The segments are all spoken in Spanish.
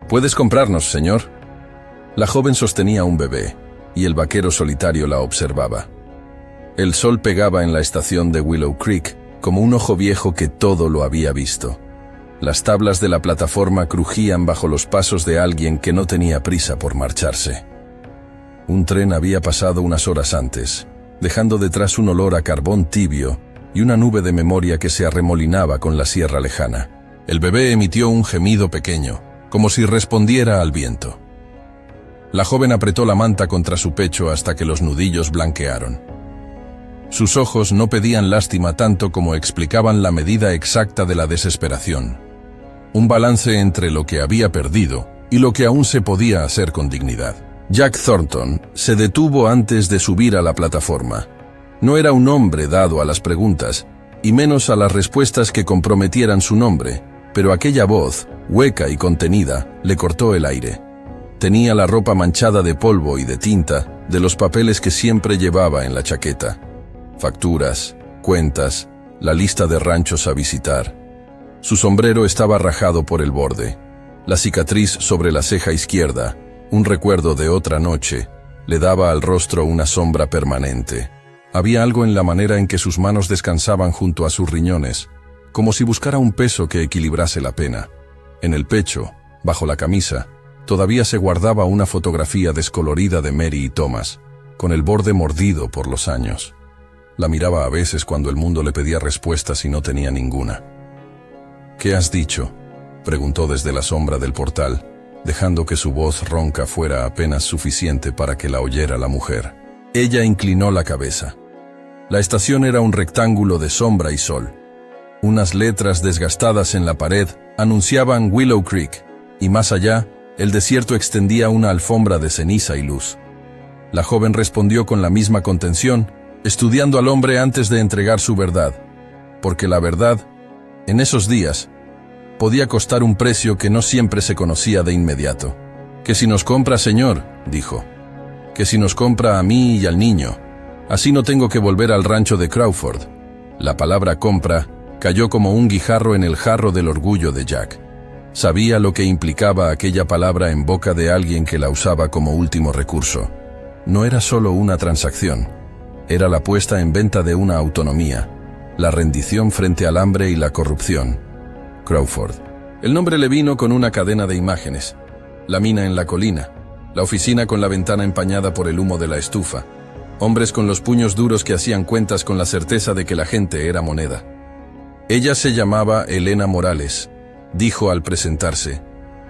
«Puedes comprarnos, señor». La joven sostenía un bebé, y el vaquero solitario la observaba. El sol pegaba en la estación de Willow Creek como un ojo viejo que todo lo había visto. Las tablas de la plataforma crujían bajo los pasos de alguien que no tenía prisa por marcharse. Un tren había pasado unas horas antes, dejando detrás un olor a carbón tibio y una nube de memoria que se arremolinaba con la sierra lejana. El bebé emitió un gemido pequeño, como si respondiera al viento. La joven apretó la manta contra su pecho hasta que los nudillos blanquearon. Sus ojos no pedían lástima tanto como explicaban la medida exacta de la desesperación. Un balance entre lo que había perdido y lo que aún se podía hacer con dignidad. Jack Thornton se detuvo antes de subir a la plataforma. No era un hombre dado a las preguntas, y menos a las respuestas que comprometieran su nombre, pero aquella voz, hueca y contenida, le cortó el aire. Tenía la ropa manchada de polvo y de tinta de los papeles que siempre llevaba en la chaqueta. Facturas, cuentas, la lista de ranchos a visitar. Su sombrero estaba rajado por el borde. La cicatriz sobre la ceja izquierda, un recuerdo de otra noche, le daba al rostro una sombra permanente. Había algo en la manera en que sus manos descansaban junto a sus riñones, como si buscara un peso que equilibrase la pena. En el pecho, bajo la camisa, todavía se guardaba una fotografía descolorida de Mary y Thomas, con el borde mordido por los años. La miraba a veces cuando el mundo le pedía respuestas y no tenía ninguna. «¿Qué has dicho?», preguntó desde la sombra del portal, dejando que su voz ronca fuera apenas suficiente para que la oyera la mujer. Ella inclinó la cabeza. La estación era un rectángulo de sombra y sol. Unas letras desgastadas en la pared anunciaban Willow Creek, y más allá, el desierto extendía una alfombra de ceniza y luz. La joven respondió con la misma contención, estudiando al hombre antes de entregar su verdad, porque la verdad, en esos días, podía costar un precio que no siempre se conocía de inmediato. «Que si nos compra, señor», dijo, «que si nos compra a mí y al niño, así no tengo que volver al rancho de Crawford». La palabra compra cayó como un guijarro en el jarro del orgullo de Jack. Sabía lo que implicaba aquella palabra en boca de alguien que la usaba como último recurso. No era solo una transacción, era la puesta en venta de una autonomía, la rendición frente al hambre y la corrupción. Crawford. El nombre le vino con una cadena de imágenes. La mina en la colina, la oficina con la ventana empañada por el humo de la estufa, hombres con los puños duros que hacían cuentas con la certeza de que la gente era moneda. Ella se llamaba Elena Morales, dijo al presentarse,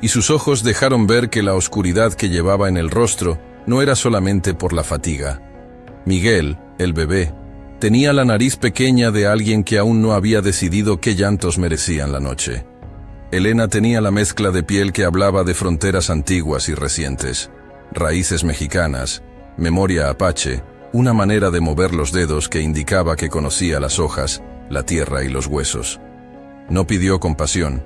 y sus ojos dejaron ver que la oscuridad que llevaba en el rostro no era solamente por la fatiga. Miguel, el bebé, tenía la nariz pequeña de alguien que aún no había decidido qué llantos merecían la noche. Elena tenía la mezcla de piel que hablaba de fronteras antiguas y recientes, raíces mexicanas, memoria apache, una manera de mover los dedos que indicaba que conocía las hojas, la tierra y los huesos. No pidió compasión,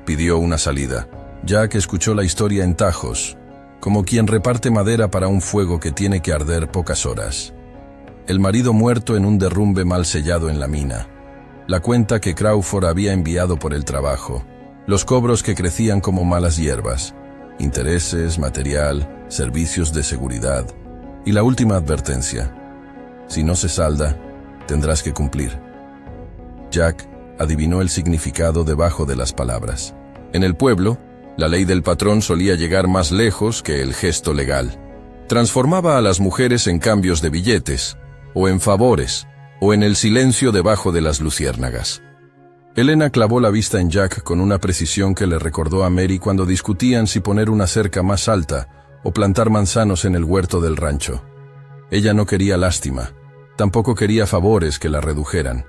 pidió una salida. Jack escuchó la historia en tajos, como quien reparte madera para un fuego que tiene que arder pocas horas. El marido muerto en un derrumbe mal sellado en la mina, la cuenta que Crawford había enviado por el trabajo, los cobros que crecían como malas hierbas, intereses, material, servicios de seguridad, y la última advertencia: si no se salda, tendrás que cumplir. Jack adivinó el significado debajo de las palabras. En el pueblo, la ley del patrón solía llegar más lejos que el gesto legal. Transformaba a las mujeres en cambios de billetes, o en favores, o en el silencio debajo de las luciérnagas. Elena clavó la vista en Jack con una precisión que le recordó a Mary cuando discutían si poner una cerca más alta o plantar manzanos en el huerto del rancho. Ella no quería lástima, tampoco quería favores que la redujeran.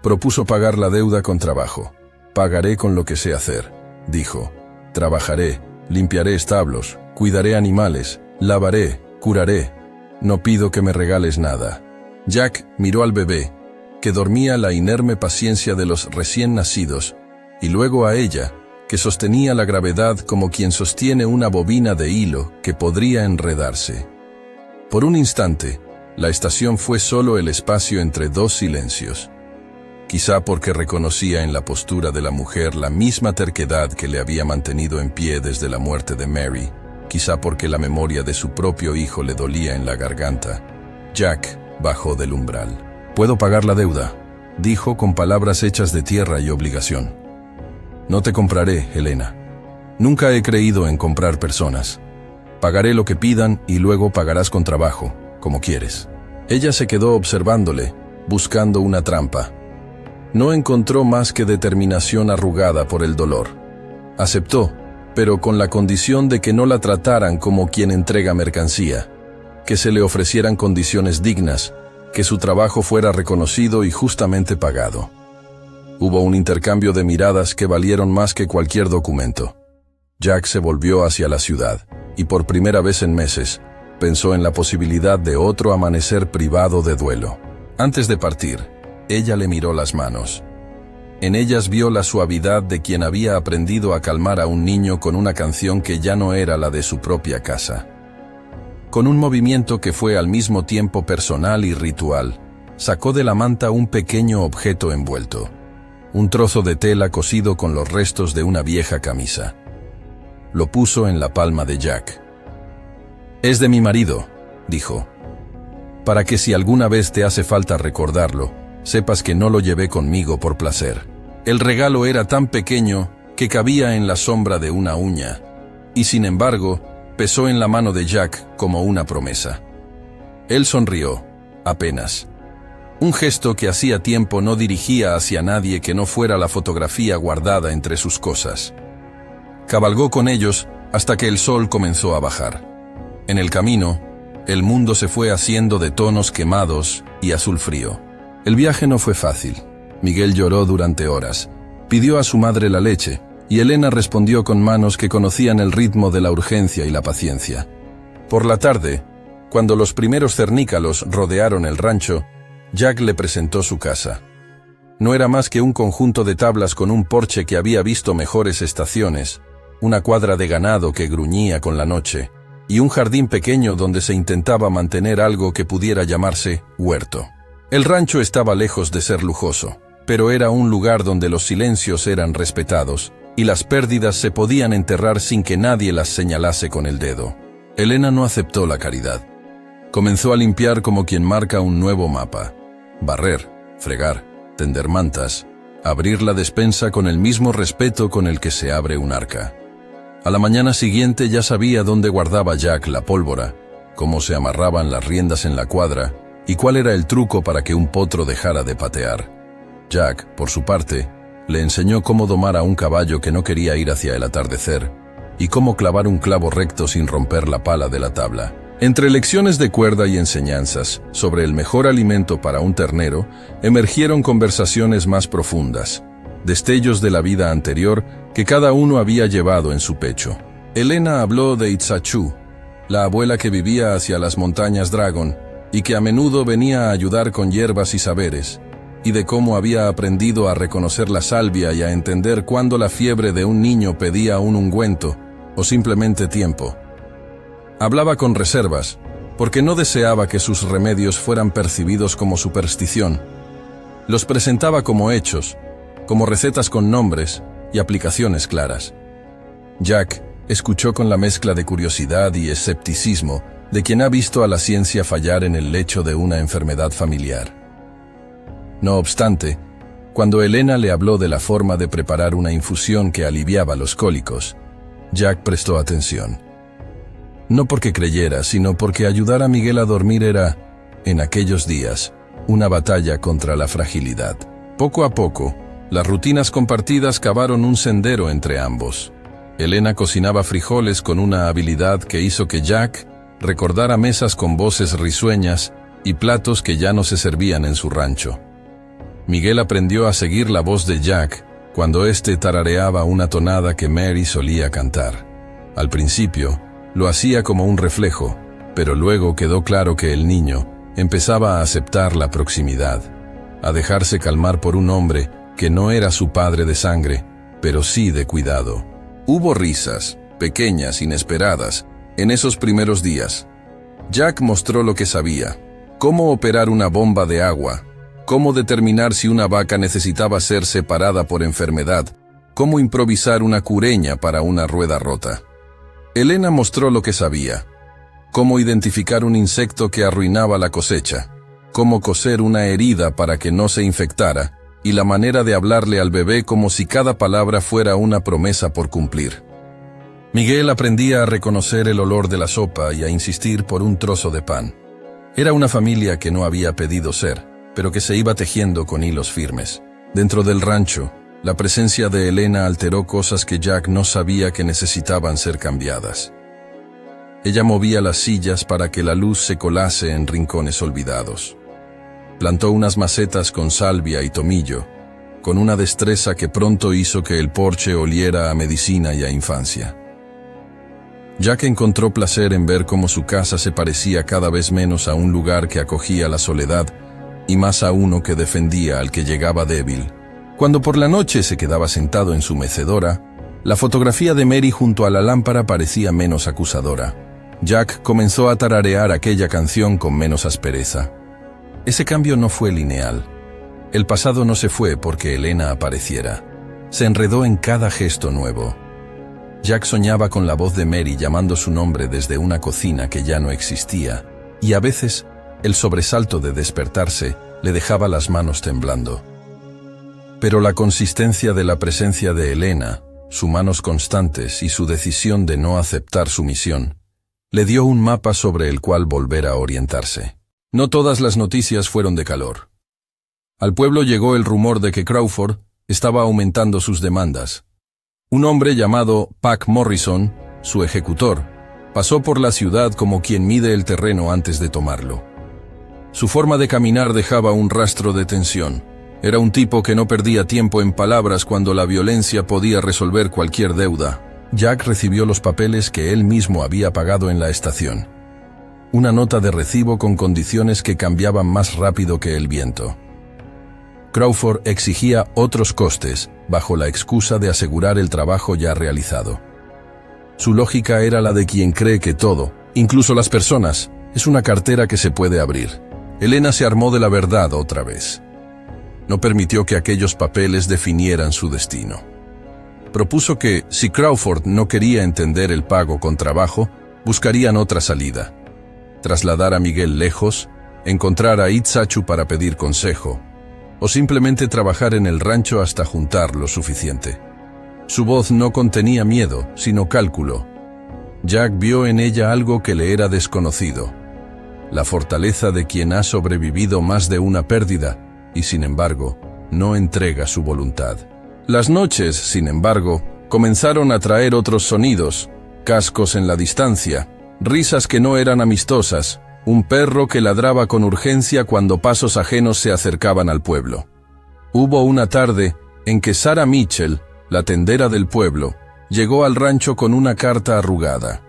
Propuso pagar la deuda con trabajo. «Pagaré con lo que sé hacer», dijo. «Trabajaré, limpiaré establos, cuidaré animales, lavaré, curaré. No pido que me regales nada». Jack miró al bebé, que dormía la inerme paciencia de los recién nacidos, y luego a ella, que sostenía la gravedad como quien sostiene una bobina de hilo que podría enredarse. Por un instante, la estación fue solo el espacio entre dos silencios. quizá porque reconocía en la postura de la mujer la misma terquedad que le había mantenido en pie desde la muerte de Mary, quizá porque la memoria de su propio hijo le dolía en la garganta. Jack bajó del umbral. «Puedo pagar la deuda», dijo con palabras hechas de tierra y obligación. «No te compraré, Elena. Nunca he creído en comprar personas. Pagaré lo que pidan y luego pagarás con trabajo, como quieres». Ella se quedó observándole, buscando una trampa. No encontró más que determinación arrugada por el dolor. Aceptó, pero con la condición de que no la trataran como quien entrega mercancía, que se le ofrecieran condiciones dignas, que su trabajo fuera reconocido y justamente pagado. Hubo un intercambio de miradas que valieron más que cualquier documento. Jack se volvió hacia la ciudad, y por primera vez en meses, pensó en la posibilidad de otro amanecer privado de duelo. Antes de partir, ella le miró las manos. En ellas vio la suavidad de quien había aprendido a calmar a un niño con una canción que ya no era la de su propia casa. Con un movimiento que fue al mismo tiempo personal y ritual, sacó de la manta un pequeño objeto envuelto. Un trozo de tela cosido con los restos de una vieja camisa. Lo puso en la palma de Jack. «Es de mi marido», dijo, «para que si alguna vez te hace falta recordarlo, sepas que no lo llevé conmigo por placer». El regalo era tan pequeño que cabía en la sombra de una uña, y sin embargo, pesó en la mano de Jack como una promesa. Él sonrió, apenas. Un gesto que hacía tiempo no dirigía hacia nadie que no fuera la fotografía guardada entre sus cosas. Cabalgó con ellos hasta que el sol comenzó a bajar. En el camino, el mundo se fue haciendo de tonos quemados y azul frío. El viaje no fue fácil. Miguel lloró durante horas. Pidió a su madre la leche, y Elena respondió con manos que conocían el ritmo de la urgencia y la paciencia. Por la tarde, cuando los primeros cernícalos rodearon el rancho, Jack le presentó su casa. No era más que un conjunto de tablas con un porche que había visto mejores estaciones, una cuadra de ganado que gruñía con la noche, y un jardín pequeño donde se intentaba mantener algo que pudiera llamarse huerto. El rancho estaba lejos de ser lujoso, pero era un lugar donde los silencios eran respetados, y las pérdidas se podían enterrar sin que nadie las señalase con el dedo. Elena no aceptó la caridad. Comenzó a limpiar como quien marca un nuevo mapa. Barrer, fregar, tender mantas, abrir la despensa con el mismo respeto con el que se abre un arca. A la mañana siguiente ya sabía dónde guardaba Jack la pólvora, cómo se amarraban las riendas en la cuadra y cuál era el truco para que un potro dejara de patear. Jack, por su parte, le enseñó cómo domar a un caballo que no quería ir hacia el atardecer y cómo clavar un clavo recto sin romper la pala de la tabla. Entre lecciones de cuerda y enseñanzas sobre el mejor alimento para un ternero, emergieron conversaciones más profundas, destellos de la vida anterior que cada uno había llevado en su pecho. Elena habló de Itzachu, la abuela que vivía hacia las montañas Dragon y que a menudo venía a ayudar con hierbas y saberes, y de cómo había aprendido a reconocer la salvia y a entender cuándo la fiebre de un niño pedía un ungüento o simplemente tiempo. Hablaba con reservas, porque no deseaba que sus remedios fueran percibidos como superstición. Los presentaba como hechos, como recetas con nombres y aplicaciones claras. Jack escuchó con la mezcla de curiosidad y escepticismo de quien ha visto a la ciencia fallar en el lecho de una enfermedad familiar. No obstante, cuando Elena le habló de la forma de preparar una infusión que aliviaba los cólicos, Jack prestó atención. No porque creyera, sino porque ayudar a Miguel a dormir era, en aquellos días, una batalla contra la fragilidad. Poco a poco, las rutinas compartidas cavaron un sendero entre ambos. Elena cocinaba frijoles con una habilidad que hizo que Jack recordara mesas con voces risueñas y platos que ya no se servían en su rancho. Miguel aprendió a seguir la voz de Jack cuando éste tarareaba una tonada que Mary solía cantar. Al principio, lo hacía como un reflejo, pero luego quedó claro que el niño empezaba a aceptar la proximidad, a dejarse calmar por un hombre que no era su padre de sangre, pero sí de cuidado. Hubo risas, pequeñas, inesperadas, en esos primeros días. Jack mostró lo que sabía, cómo operar una bomba de agua, cómo determinar si una vaca necesitaba ser separada por enfermedad, cómo improvisar una cureña para una rueda rota. Elena mostró lo que sabía: cómo identificar un insecto que arruinaba la cosecha, cómo coser una herida para que no se infectara, y la manera de hablarle al bebé como si cada palabra fuera una promesa por cumplir. Miguel aprendía a reconocer el olor de la sopa y a insistir por un trozo de pan. Era una familia que no había pedido ser, pero que se iba tejiendo con hilos firmes. Dentro del rancho, la presencia de Elena alteró cosas que Jack no sabía que necesitaban ser cambiadas. Ella movía las sillas para que la luz se colase en rincones olvidados. Plantó unas macetas con salvia y tomillo, con una destreza que pronto hizo que el porche oliera a medicina y a infancia. Jack encontró placer en ver cómo su casa se parecía cada vez menos a un lugar que acogía la soledad y más a uno que defendía al que llegaba débil. Cuando por la noche se quedaba sentado en su mecedora, la fotografía de Mary junto a la lámpara parecía menos acusadora. Jack comenzó a tararear aquella canción con menos aspereza. Ese cambio no fue lineal. El pasado no se fue porque Elena apareciera. Se enredó en cada gesto nuevo. Jack soñaba con la voz de Mary llamando su nombre desde una cocina que ya no existía, y a veces el sobresalto de despertarse le dejaba las manos temblando. Pero la consistencia de la presencia de Elena, sus manos constantes y su decisión de no aceptar su misión, le dio un mapa sobre el cual volver a orientarse. No todas las noticias fueron de calor. Al pueblo llegó el rumor de que Crawford estaba aumentando sus demandas. Un hombre llamado Pac Morrison, su ejecutor, pasó por la ciudad como quien mide el terreno antes de tomarlo. Su forma de caminar dejaba un rastro de tensión. Era un tipo que no perdía tiempo en palabras cuando la violencia podía resolver cualquier deuda. Jack recibió los papeles que él mismo había pagado en la estación. Una nota de recibo con condiciones que cambiaban más rápido que el viento. Crawford exigía otros costes, bajo la excusa de asegurar el trabajo ya realizado. Su lógica era la de quien cree que todo, incluso las personas, es una cartera que se puede abrir. Elena se armó de la verdad otra vez. No permitió que aquellos papeles definieran su destino. Propuso que, si Crawford no quería entender el pago con trabajo, buscarían otra salida. Trasladar a Miguel lejos, encontrar a Itzachu para pedir consejo, o simplemente trabajar en el rancho hasta juntar lo suficiente. Su voz no contenía miedo, sino cálculo. Jack vio en ella algo que le era desconocido: la fortaleza de quien ha sobrevivido más de una pérdida y, sin embargo, no entrega su voluntad. Las noches, sin embargo, comenzaron a traer otros sonidos: cascos en la distancia, risas que no eran amistosas, un perro que ladraba con urgencia cuando pasos ajenos se acercaban al pueblo. Hubo una tarde en que Sarah Mitchell, la tendera del pueblo, llegó al rancho con una carta arrugada.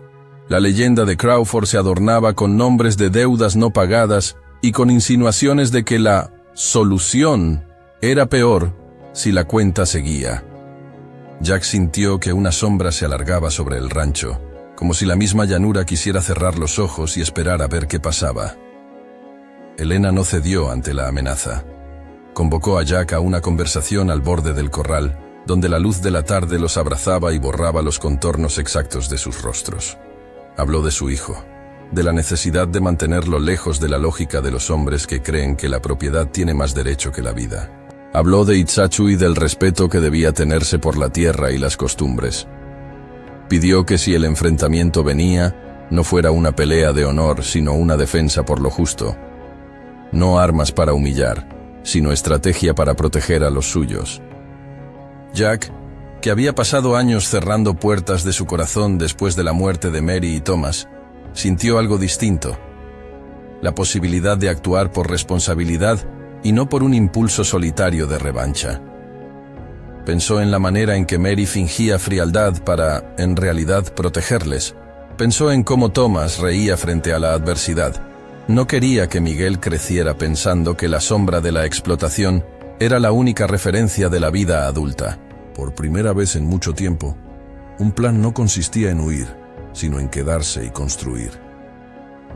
La leyenda de Crawford se adornaba con nombres de deudas no pagadas y con insinuaciones de que la solución era peor si la cuenta seguía. Jack sintió que una sombra se alargaba sobre el rancho, como si la misma llanura quisiera cerrar los ojos y esperar a ver qué pasaba. Elena no cedió ante la amenaza. Convocó a Jack a una conversación al borde del corral, donde la luz de la tarde los abrazaba y borraba los contornos exactos de sus rostros. Habló de su hijo, de la necesidad de mantenerlo lejos de la lógica de los hombres que creen que la propiedad tiene más derecho que la vida. Habló de Itzachu y del respeto que debía tenerse por la tierra y las costumbres. Pidió que si el enfrentamiento venía, no fuera una pelea de honor, sino una defensa por lo justo. No armas para humillar, sino estrategia para proteger a los suyos. Jack, que había pasado años cerrando puertas de su corazón después de la muerte de Mary y Thomas, sintió algo distinto: la posibilidad de actuar por responsabilidad y no por un impulso solitario de revancha. Pensó en la manera en que Mary fingía frialdad para, en realidad, protegerles. Pensó en cómo Thomas reía frente a la adversidad. No quería que Miguel creciera pensando que la sombra de la explotación era la única referencia de la vida adulta. Por primera vez en mucho tiempo, un plan no consistía en huir, sino en quedarse y construir.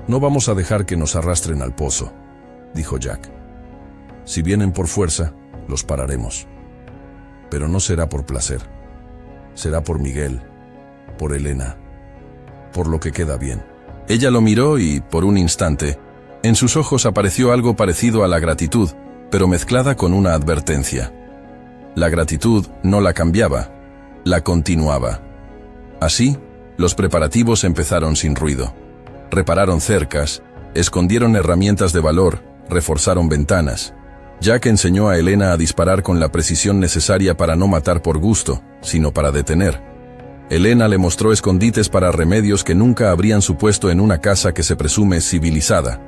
«No vamos a dejar que nos arrastren al pozo», dijo Jack. Si vienen por fuerza, los pararemos. Pero no será por placer. Será por Miguel, por Elena, por lo que queda bien. Ella lo miró y, por un instante, en sus ojos apareció algo parecido a la gratitud, pero mezclada con una advertencia. La gratitud no la cambiaba, la continuaba. Así, los preparativos empezaron sin ruido. Repararon cercas, escondieron herramientas de valor, reforzaron ventanas. Jack enseñó a Elena a disparar con la precisión necesaria para no matar por gusto, sino para detener. Elena le mostró escondites para remedios que nunca habrían supuesto en una casa que se presume civilizada.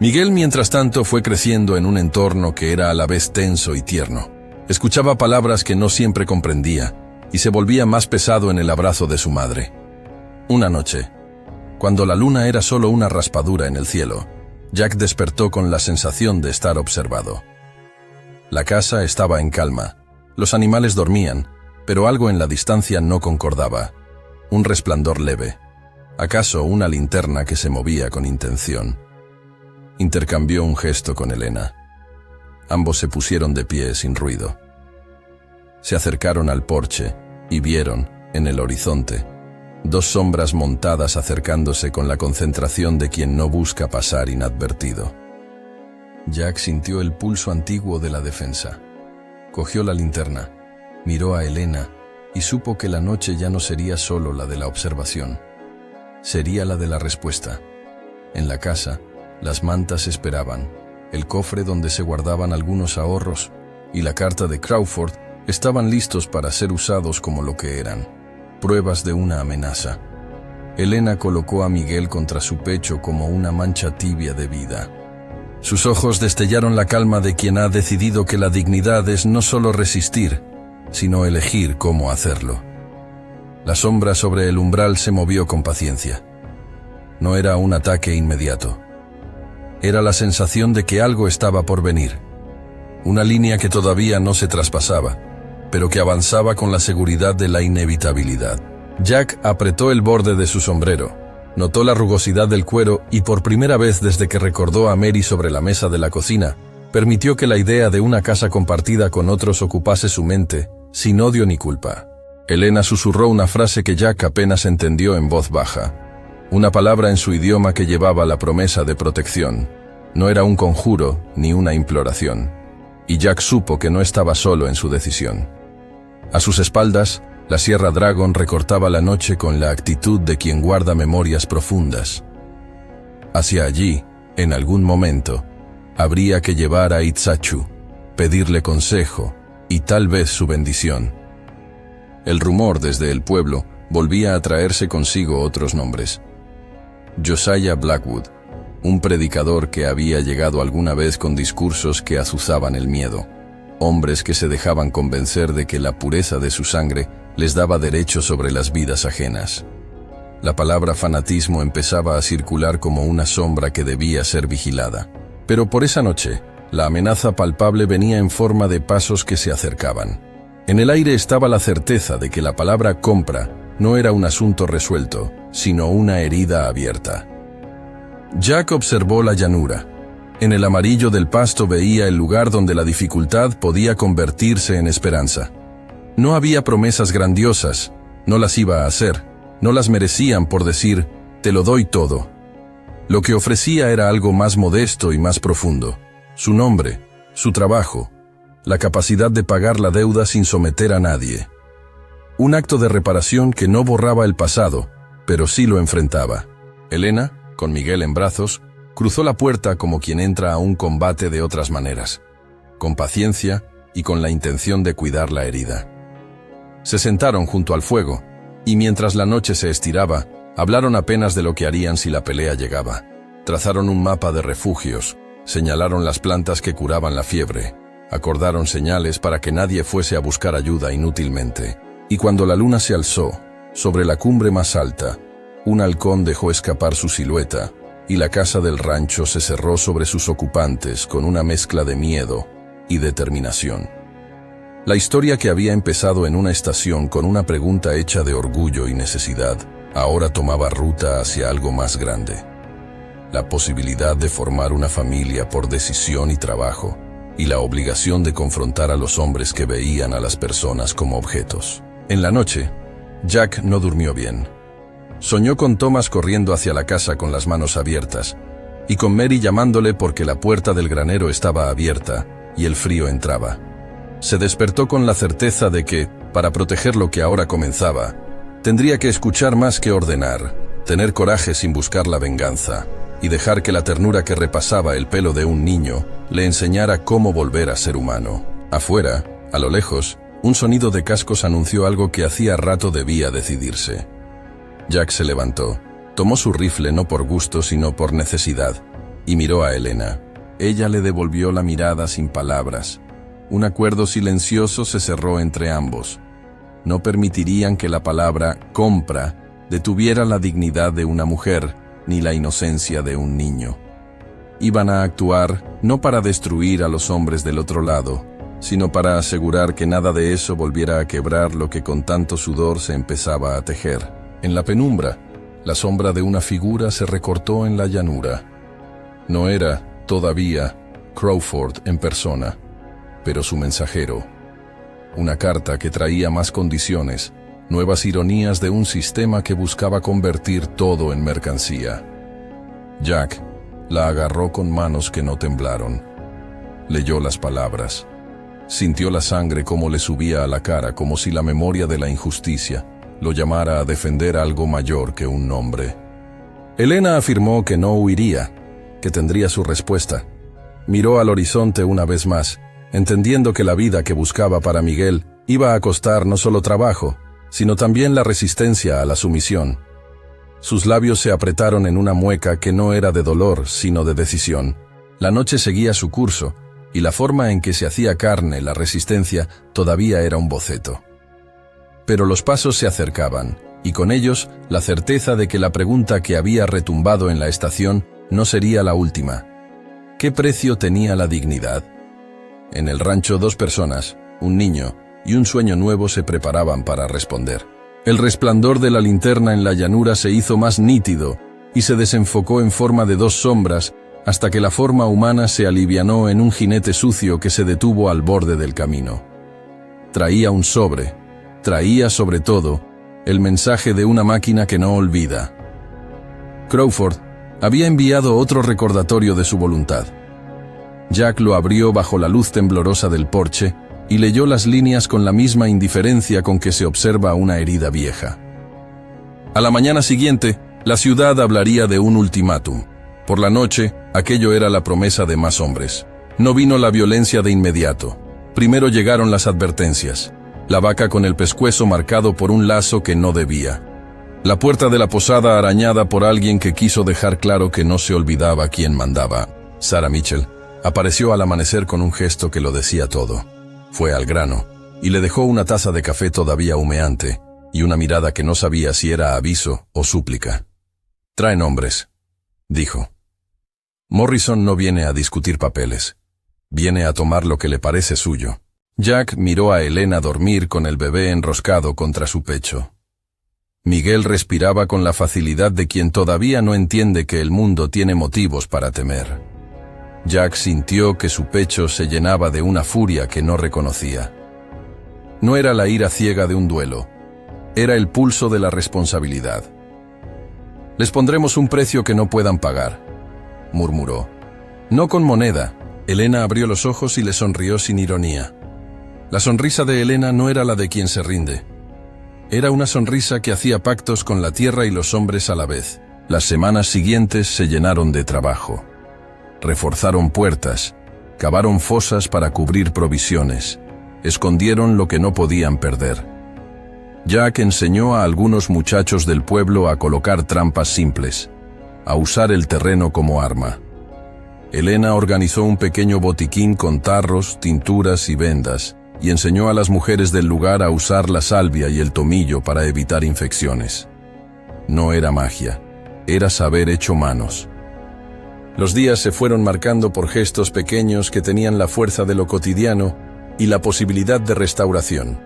Miguel, mientras tanto, fue creciendo en un entorno que era a la vez tenso y tierno. Escuchaba palabras que no siempre comprendía, y se volvía más pesado en el abrazo de su madre. Una noche, cuando la luna era solo una raspadura en el cielo, Jack despertó con la sensación de estar observado. La casa estaba en calma, los animales dormían, pero algo en la distancia no concordaba. Un resplandor leve, acaso una linterna que se movía con intención. Intercambió un gesto con Elena. Ambos se pusieron de pie sin ruido. Se acercaron al porche y vieron, en el horizonte, dos sombras montadas acercándose con la concentración de quien no busca pasar inadvertido. Jack sintió el pulso antiguo de la defensa. Cogió la linterna, miró a Elena y supo que la noche ya no sería solo la de la observación. Sería la de la respuesta. En la casa, las mantas esperaban, el cofre donde se guardaban algunos ahorros y la carta de Crawford estaban listos para ser usados como lo que eran, pruebas de una amenaza. Elena colocó a Miguel contra su pecho como una mancha tibia de vida. Sus ojos destellaron la calma de quien ha decidido que la dignidad es no solo resistir, sino elegir cómo hacerlo. La sombra sobre el umbral se movió con paciencia. No era un ataque inmediato. Era la sensación de que algo estaba por venir. Una línea que todavía no se traspasaba, pero que avanzaba con la seguridad de la inevitabilidad. Jack apretó el borde de su sombrero, notó la rugosidad del cuero y por primera vez desde que recordó a Mary sobre la mesa de la cocina, permitió que la idea de una casa compartida con otros ocupase su mente, sin odio ni culpa. Elena susurró una frase que Jack apenas entendió en voz baja. Una palabra en su idioma que llevaba la promesa de protección. No era un conjuro ni una imploración. Y Jack supo que no estaba solo en su decisión. A sus espaldas, la Sierra Dragon recortaba la noche con la actitud de quien guarda memorias profundas. Hacia allí, en algún momento, habría que llevar a Itzachu, pedirle consejo y tal vez su bendición. El rumor desde el pueblo volvía a traerse consigo otros nombres. Josiah Blackwood, un predicador que había llegado alguna vez con discursos que azuzaban el miedo. Hombres que se dejaban convencer de que la pureza de su sangre les daba derecho sobre las vidas ajenas. La palabra fanatismo empezaba a circular como una sombra que debía ser vigilada. Pero por esa noche, la amenaza palpable venía en forma de pasos que se acercaban. En el aire estaba la certeza de que la palabra compra no era un asunto resuelto, sino una herida abierta. Jack observó la llanura. En el amarillo del pasto veía el lugar donde la dificultad podía convertirse en esperanza. No había promesas grandiosas, no las iba a hacer, no las merecían por decir, te lo doy todo. Lo que ofrecía era algo más modesto y más profundo. Su nombre, su trabajo, la capacidad de pagar la deuda sin someter a nadie. Un acto de reparación que no borraba el pasado, pero sí lo enfrentaba. Elena, con Miguel en brazos, cruzó la puerta como quien entra a un combate de otras maneras, con paciencia y con la intención de cuidar la herida. Se sentaron junto al fuego, y mientras la noche se estiraba, hablaron apenas de lo que harían si la pelea llegaba. Trazaron un mapa de refugios, señalaron las plantas que curaban la fiebre, acordaron señales para que nadie fuese a buscar ayuda inútilmente. Y cuando la luna se alzó, sobre la cumbre más alta, un halcón dejó escapar su silueta, y la casa del rancho se cerró sobre sus ocupantes con una mezcla de miedo y determinación. La historia que había empezado en una estación con una pregunta hecha de orgullo y necesidad, ahora tomaba ruta hacia algo más grande. La posibilidad de formar una familia por decisión y trabajo, y la obligación de confrontar a los hombres que veían a las personas como objetos. En la noche, Jack no durmió bien. Soñó con Thomas corriendo hacia la casa con las manos abiertas, y con Mary llamándole porque la puerta del granero estaba abierta y el frío entraba. Se despertó con la certeza de que, para proteger lo que ahora comenzaba, tendría que escuchar más que ordenar, tener coraje sin buscar la venganza, y dejar que la ternura que repasaba el pelo de un niño le enseñara cómo volver a ser humano. Afuera, a lo lejos, un sonido de cascos anunció algo que hacía rato debía decidirse. Jack se levantó, tomó su rifle no por gusto sino por necesidad, y miró a Elena. Ella le devolvió la mirada sin palabras. Un acuerdo silencioso se cerró entre ambos. No permitirían que la palabra compra detuviera la dignidad de una mujer, ni la inocencia de un niño. Iban a actuar no para destruir a los hombres del otro lado, sino para asegurar que nada de eso volviera a quebrar lo que con tanto sudor se empezaba a tejer. En la penumbra, la sombra de una figura se recortó en la llanura. No era, todavía, Crawford en persona, pero su mensajero. Una carta que traía más condiciones, nuevas ironías de un sistema que buscaba convertir todo en mercancía. Jack la agarró con manos que no temblaron. Leyó las palabras. Sintió la sangre como le subía a la cara, como si la memoria de la injusticia lo llamara a defender algo mayor que un nombre. Elena afirmó que no huiría, que tendría su respuesta. Miró al horizonte una vez más, entendiendo que la vida que buscaba para Miguel iba a costar no solo trabajo, sino también la resistencia a la sumisión. Sus labios se apretaron en una mueca que no era de dolor, sino de decisión. La noche seguía su curso, y la forma en que se hacía carne la resistencia todavía era un boceto. Pero los pasos se acercaban, y con ellos la certeza de que la pregunta que había retumbado en la estación no sería la última. ¿Qué precio tenía la dignidad? En el rancho 2 personas, un niño y un sueño nuevo se preparaban para responder. El resplandor de la linterna en la llanura se hizo más nítido y se desenfocó en forma de 2 sombras hasta que la forma humana se alivianó en un jinete sucio que se detuvo al borde del camino. Traía un sobre, traía sobre todo el mensaje de una máquina que no olvida. Crawford había enviado otro recordatorio de su voluntad. Jack lo abrió bajo la luz temblorosa del porche y leyó las líneas con la misma indiferencia con que se observa una herida vieja. A la mañana siguiente, la ciudad hablaría de un ultimátum. Por la noche, aquello era la promesa de más hombres. No vino la violencia de inmediato. Primero llegaron las advertencias. La vaca con el pescuezo marcado por un lazo que no debía. La puerta de la posada arañada por alguien que quiso dejar claro que no se olvidaba quién mandaba. Sarah Mitchell apareció al amanecer con un gesto que lo decía todo. Fue al grano, y le dejó una taza de café todavía humeante, y una mirada que no sabía si era aviso o súplica. «Traen hombres», dijo. Morrison no viene a discutir papeles. Viene a tomar lo que le parece suyo. Jack miró a Elena dormir con el bebé enroscado contra su pecho. Miguel respiraba con la facilidad de quien todavía no entiende que el mundo tiene motivos para temer. Jack sintió que su pecho se llenaba de una furia que no reconocía. No era la ira ciega de un duelo, era el pulso de la responsabilidad. «Les pondremos un precio que no puedan pagar», murmuró. «No con moneda». Elena abrió los ojos y le sonrió sin ironía. La sonrisa de Elena no era la de quien se rinde. Era una sonrisa que hacía pactos con la tierra y los hombres a la vez. Las semanas siguientes se llenaron de trabajo. Reforzaron puertas, cavaron fosas para cubrir provisiones, escondieron lo que no podían perder. Jack enseñó a algunos muchachos del pueblo a colocar trampas simples, a usar el terreno como arma. Elena organizó un pequeño botiquín con tarros, tinturas y vendas, y enseñó a las mujeres del lugar a usar la salvia y el tomillo para evitar infecciones. No era magia, era saber hecho manos. Los días se fueron marcando por gestos pequeños que tenían la fuerza de lo cotidiano y la posibilidad de restauración.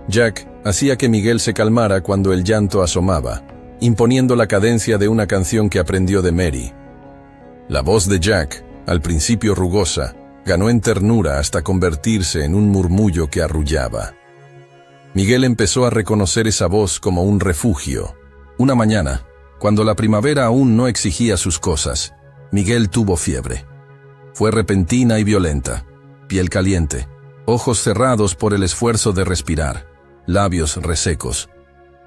Jack hacía que Miguel se calmara cuando el llanto asomaba, imponiendo la cadencia de una canción que aprendió de Mary. La voz de Jack, al principio rugosa, Ganó en ternura hasta convertirse en un murmullo que arrullaba. Miguel empezó a reconocer esa voz como un refugio. Una mañana, cuando la primavera aún no exigía sus cosas, Miguel tuvo fiebre. Fue repentina y violenta, piel caliente, ojos cerrados por el esfuerzo de respirar, labios resecos.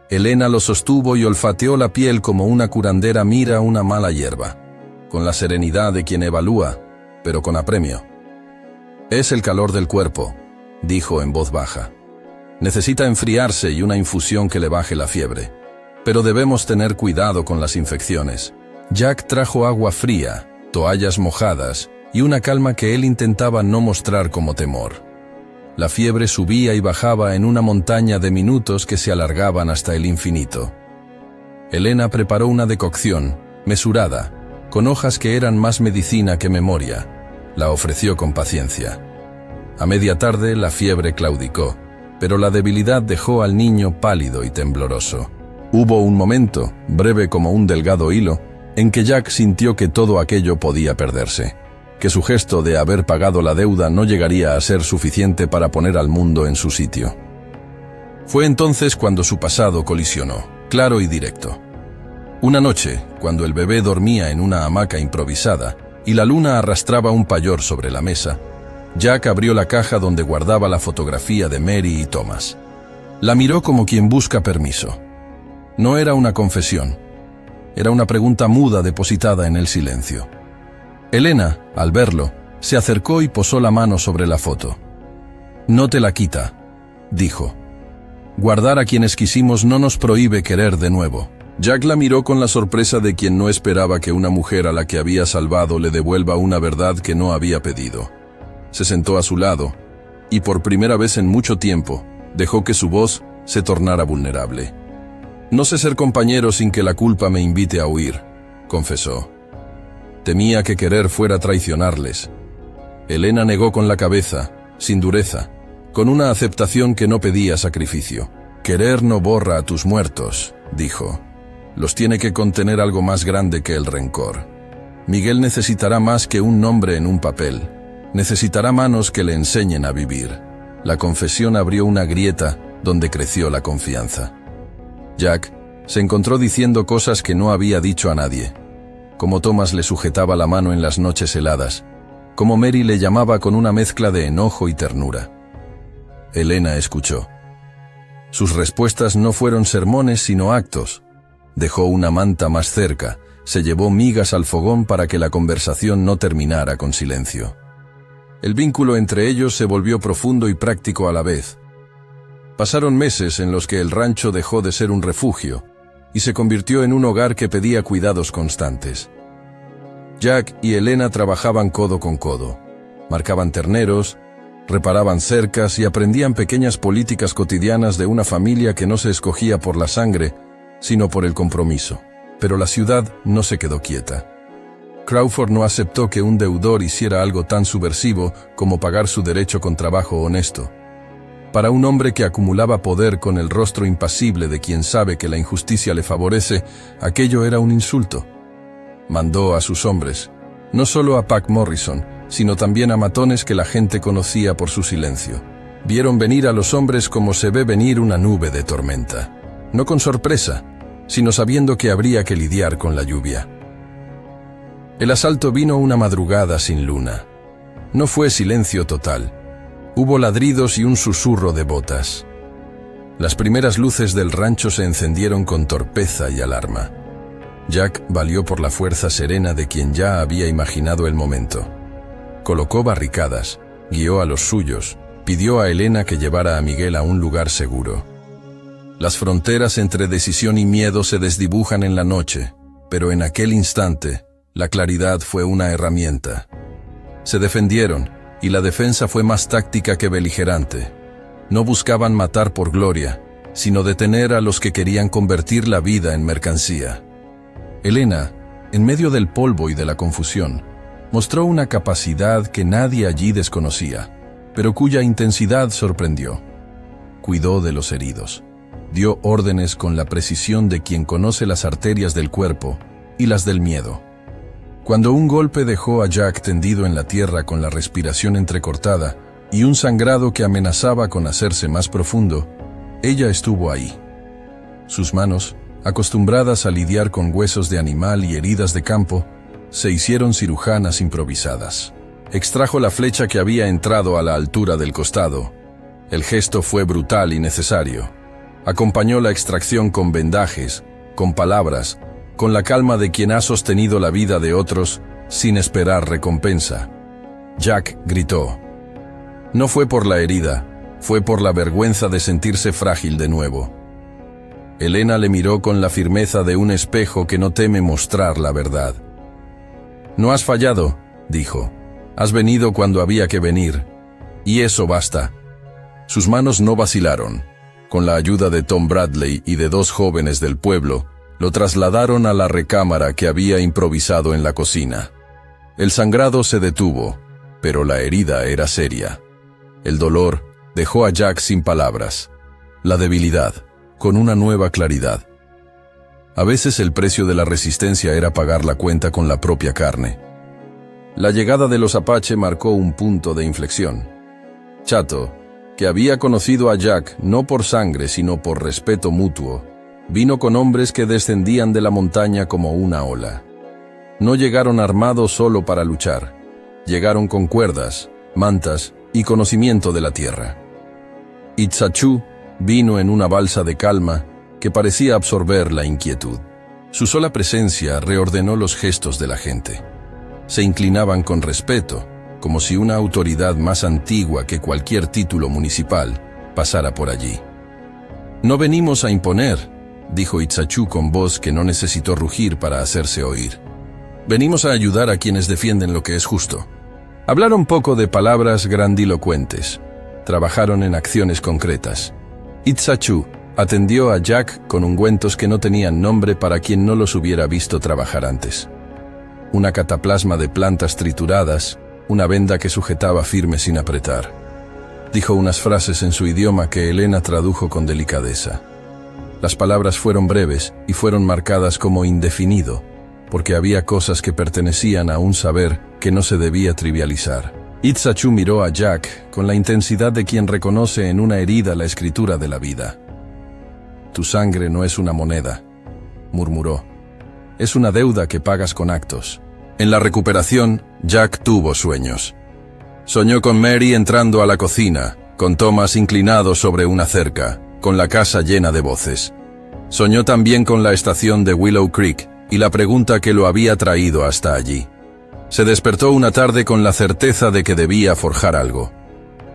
Elena lo sostuvo y olfateó la piel como una curandera mira una mala hierba, con la serenidad de quien evalúa, pero con apremio. «Es el calor del cuerpo», dijo en voz baja. «Necesita enfriarse y una infusión que le baje la fiebre. Pero debemos tener cuidado con las infecciones». Jack trajo agua fría, toallas mojadas y una calma que él intentaba no mostrar como temor. La fiebre subía y bajaba en una montaña de minutos que se alargaban hasta el infinito. Elena preparó una decocción, mesurada, con hojas que eran más medicina que memoria. La ofreció con paciencia. A media tarde la fiebre claudicó, pero la debilidad dejó al niño pálido y tembloroso. Hubo un momento, breve como un delgado hilo, en que Jack sintió que todo aquello podía perderse, que su gesto de haber pagado la deuda no llegaría a ser suficiente para poner al mundo en su sitio. Fue entonces cuando su pasado colisionó, claro y directo. Una noche, cuando el bebé dormía en una hamaca improvisada y la luna arrastraba un payor sobre la mesa, Jack abrió la caja donde guardaba la fotografía de Mary y Thomas. La miró como quien busca permiso. No era una confesión. Era una pregunta muda depositada en el silencio. Elena, al verlo, se acercó y posó la mano sobre la foto. «No te la quita», dijo. «Guardar a quienes quisimos no nos prohíbe querer de nuevo». Jack la miró con la sorpresa de quien no esperaba que una mujer a la que había salvado le devuelva una verdad que no había pedido. Se sentó a su lado, y por primera vez en mucho tiempo, dejó que su voz se tornara vulnerable. «No sé ser compañero sin que la culpa me invite a huir», confesó. Temía que querer fuera traicionarles. Elena negó con la cabeza, sin dureza, con una aceptación que no pedía sacrificio. «Querer no borra a tus muertos», dijo. «Los tiene que contener algo más grande que el rencor. Miguel necesitará más que un nombre en un papel. Necesitará manos que le enseñen a vivir». La confesión abrió una grieta donde creció la confianza. Jack se encontró diciendo cosas que no había dicho a nadie. Como Thomas le sujetaba la mano en las noches heladas. Como Mary le llamaba con una mezcla de enojo y ternura. Elena escuchó. Sus respuestas no fueron sermones sino actos. Dejó una manta más cerca, se llevó migas al fogón para que la conversación no terminara con silencio. El vínculo entre ellos se volvió profundo y práctico a la vez. Pasaron meses en los que el rancho dejó de ser un refugio y se convirtió en un hogar que pedía cuidados constantes. Jack y Elena trabajaban codo con codo. Marcaban terneros, reparaban cercas y aprendían pequeñas políticas cotidianas de una familia que no se escogía por la sangre, sino por el compromiso. Pero la ciudad no se quedó quieta. Crawford no aceptó que un deudor hiciera algo tan subversivo como pagar su derecho con trabajo honesto. Para un hombre que acumulaba poder con el rostro impasible de quien sabe que la injusticia le favorece, aquello era un insulto. Mandó a sus hombres, no solo a Pac Morrison, sino también a matones que la gente conocía por su silencio. Vieron venir a los hombres como se ve venir una nube de tormenta. No con sorpresa, sino sabiendo que habría que lidiar con la lluvia. El asalto vino una madrugada sin luna. No fue silencio total. Hubo ladridos y un susurro de botas. Las primeras luces del rancho se encendieron con torpeza y alarma. Jack valió por la fuerza serena de quien ya había imaginado el momento. Colocó barricadas, guió a los suyos, pidió a Elena que llevara a Miguel a un lugar seguro. Las fronteras entre decisión y miedo se desdibujan en la noche, pero en aquel instante, la claridad fue una herramienta. Se defendieron, y la defensa fue más táctica que beligerante. No buscaban matar por gloria, sino detener a los que querían convertir la vida en mercancía. Elena, en medio del polvo y de la confusión, mostró una capacidad que nadie allí desconocía, pero cuya intensidad sorprendió. Cuidó de los heridos. Dio órdenes con la precisión de quien conoce las arterias del cuerpo y las del miedo. Cuando un golpe dejó a Jack tendido en la tierra con la respiración entrecortada y un sangrado que amenazaba con hacerse más profundo, ella estuvo ahí. Sus manos, acostumbradas a lidiar con huesos de animal y heridas de campo, se hicieron cirujanas improvisadas. Extrajo la flecha que había entrado a la altura del costado. El gesto fue brutal y necesario. Acompañó la extracción con vendajes, con palabras, con la calma de quien ha sostenido la vida de otros sin esperar recompensa. Jack gritó. No fue por la herida, fue por la vergüenza de sentirse frágil de nuevo. Helena le miró con la firmeza de un espejo que no teme mostrar la verdad. No has fallado, dijo. Has venido cuando había que venir. Y eso basta. Sus manos no vacilaron. Con la ayuda de Tom Bradley y de 2 jóvenes del pueblo, lo trasladaron a la recámara que había improvisado en la cocina. El sangrado se detuvo, pero la herida era seria. El dolor dejó a Jack sin palabras. La debilidad, con una nueva claridad. A veces el precio de la resistencia era pagar la cuenta con la propia carne. La llegada de los Apache marcó un punto de inflexión. Chato, que había conocido a Jack no por sangre sino por respeto mutuo, vino con hombres que descendían de la montaña como una ola. No llegaron armados solo para luchar. Llegaron con cuerdas, mantas y conocimiento de la tierra. Itzachu vino en una balsa de calma que parecía absorber la inquietud. Su sola presencia reordenó los gestos de la gente. Se inclinaban con respeto, como si una autoridad más antigua que cualquier título municipal pasara por allí. No venimos a imponer, dijo Itzachu con voz que no necesitó rugir para hacerse oír. Venimos a ayudar a quienes defienden lo que es justo. Hablaron poco de palabras grandilocuentes. Trabajaron en acciones concretas. Itzachu atendió a Jack con ungüentos que no tenían nombre para quien no los hubiera visto trabajar antes. Una cataplasma de plantas trituradas, una venda que sujetaba firme sin apretar. Dijo unas frases en su idioma que Helena tradujo con delicadeza. Las palabras fueron breves y fueron marcadas como indefinido, porque había cosas que pertenecían a un saber que no se debía trivializar. Itzachu miró a Jack con la intensidad de quien reconoce en una herida la escritura de la vida. Tu sangre no es una moneda, murmuró. Es una deuda que pagas con actos. En la recuperación, Jack tuvo sueños. Soñó con Mary entrando a la cocina, con Thomas inclinado sobre una cerca, con la casa llena de voces. Soñó también con la estación de Willow Creek y la pregunta que lo había traído hasta allí. Se despertó una tarde con la certeza de que debía forjar algo.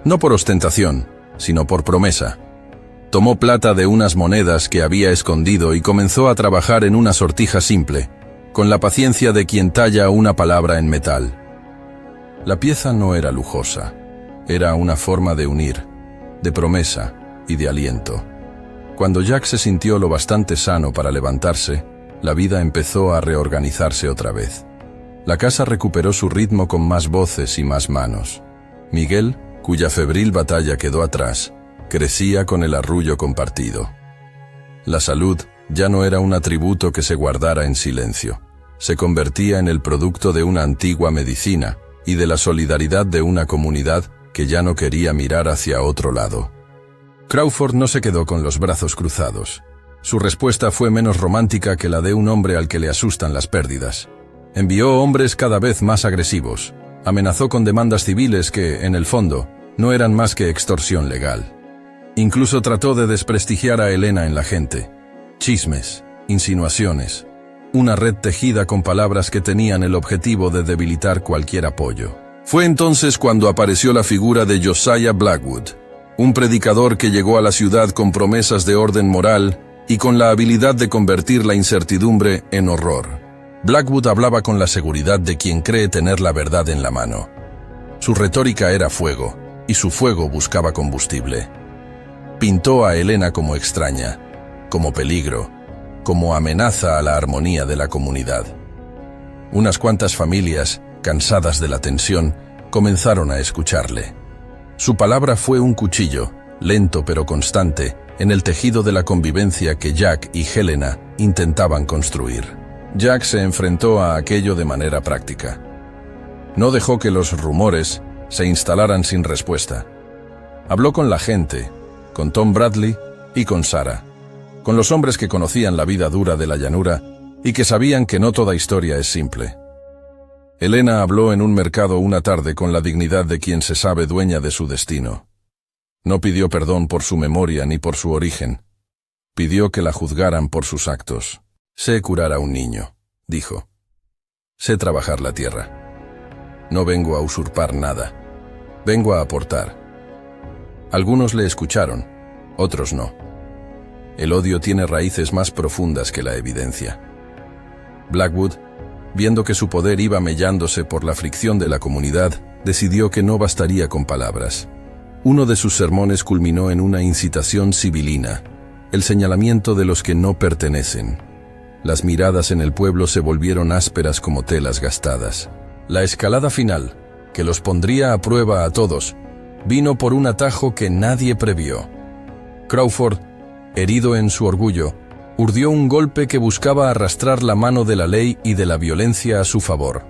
No por ostentación, sino por promesa. Tomó plata de unas monedas que había escondido y comenzó a trabajar en una sortija simple, con la paciencia de quien talla una palabra en metal. La pieza no era lujosa, era una forma de unir, de promesa y de aliento. Cuando Jack se sintió lo bastante sano para levantarse, la vida empezó a reorganizarse otra vez. La casa recuperó su ritmo con más voces y más manos. Miguel, cuya febril batalla quedó atrás, crecía con el arrullo compartido. La salud ya no era un atributo que se guardara en silencio. Se convertía en el producto de una antigua medicina y de la solidaridad de una comunidad que ya no quería mirar hacia otro lado. Crawford no se quedó con los brazos cruzados. Su respuesta fue menos romántica que la de un hombre al que le asustan las pérdidas. Envió hombres cada vez más agresivos. Amenazó con demandas civiles que, en el fondo, no eran más que extorsión legal. Incluso trató de desprestigiar a Helena en la gente. Chismes, insinuaciones, una red tejida con palabras que tenían el objetivo de debilitar cualquier apoyo. Fue entonces cuando apareció la figura de Josiah Blackwood, un predicador que llegó a la ciudad con promesas de orden moral y con la habilidad de convertir la incertidumbre en horror. Blackwood hablaba con la seguridad de quien cree tener la verdad en la mano. Su retórica era fuego, y su fuego buscaba combustible. Pintó a Helena como extraña, como peligro, como amenaza a la armonía de la comunidad. Unas cuantas familias, cansadas de la tensión, comenzaron a escucharle. Su palabra fue un cuchillo, lento pero constante, en el tejido de la convivencia que Jack y Helena intentaban construir. Jack se enfrentó a aquello de manera práctica. No dejó que los rumores se instalaran sin respuesta. Habló con la gente, con Tom Bradley y con Sarah, con los hombres que conocían la vida dura de la llanura y que sabían que no toda historia es simple. Elena habló en un mercado una tarde con la dignidad de quien se sabe dueña de su destino. No pidió perdón por su memoria ni por su origen. Pidió que la juzgaran por sus actos. Sé curar a un niño, dijo. Sé trabajar la tierra. No vengo a usurpar nada. Vengo a aportar. Algunos le escucharon, otros no. El odio tiene raíces más profundas que la evidencia. Blackwood, viendo que su poder iba mellándose por la fricción de la comunidad, decidió que no bastaría con palabras. Uno de sus sermones culminó en una incitación sibilina, el señalamiento de los que no pertenecen. Las miradas en el pueblo se volvieron ásperas como telas gastadas. La escalada final, que los pondría a prueba a todos, vino por un atajo que nadie previó. Crawford, herido en su orgullo, urdió un golpe que buscaba arrastrar la mano de la ley y de la violencia a su favor.